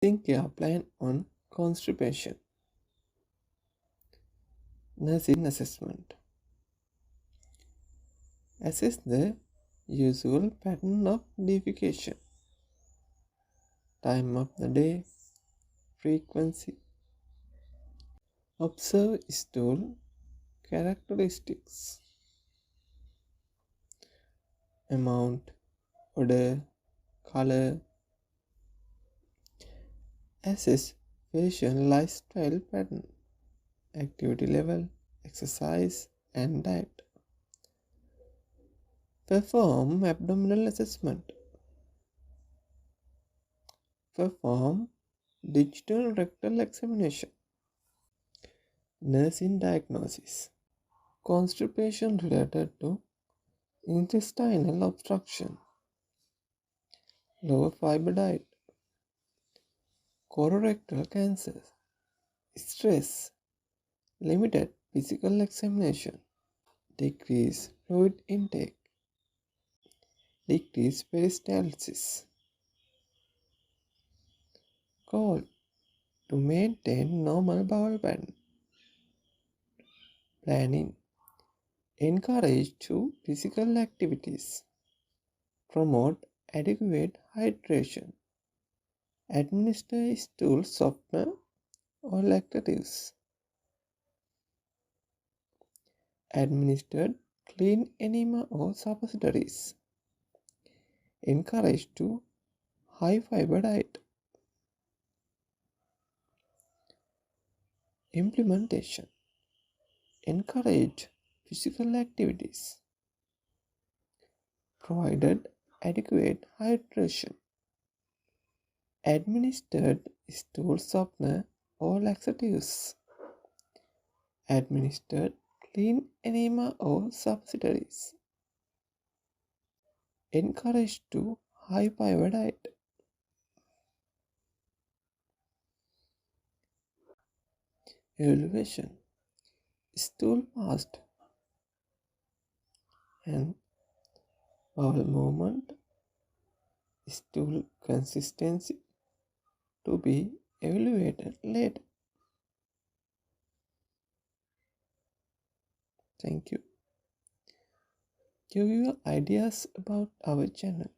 Think care plan on constipation. Nursing assessment. Assess the usual pattern of defecation, time of the day, frequency. Observe stool characteristics, amount, odor, color. Assess patient lifestyle pattern, activity level, exercise, and diet. Perform abdominal assessment. Perform digital rectal examination. Nursing diagnosis. Constipation related to intestinal obstruction, lower fiber diet, colorectal cancer, stress, limited physical examination, decreased fluid intake, decreased peristalsis. Goal: to maintain normal bowel pattern. Planning: encourage to physical activities, promote adequate hydration, administer stool softener or laxatives, administered clean enema or suppositories, encourage to high fiber diet. Implementation: encourage physical activities, provided adequate hydration, administered stool softener or laxatives, administered clean enema or suppositories, encouraged to high fiber diet. Evaluation: stool fast and bowel movement, stool consistency to be evaluated later. Thank you. Give your ideas about our channel.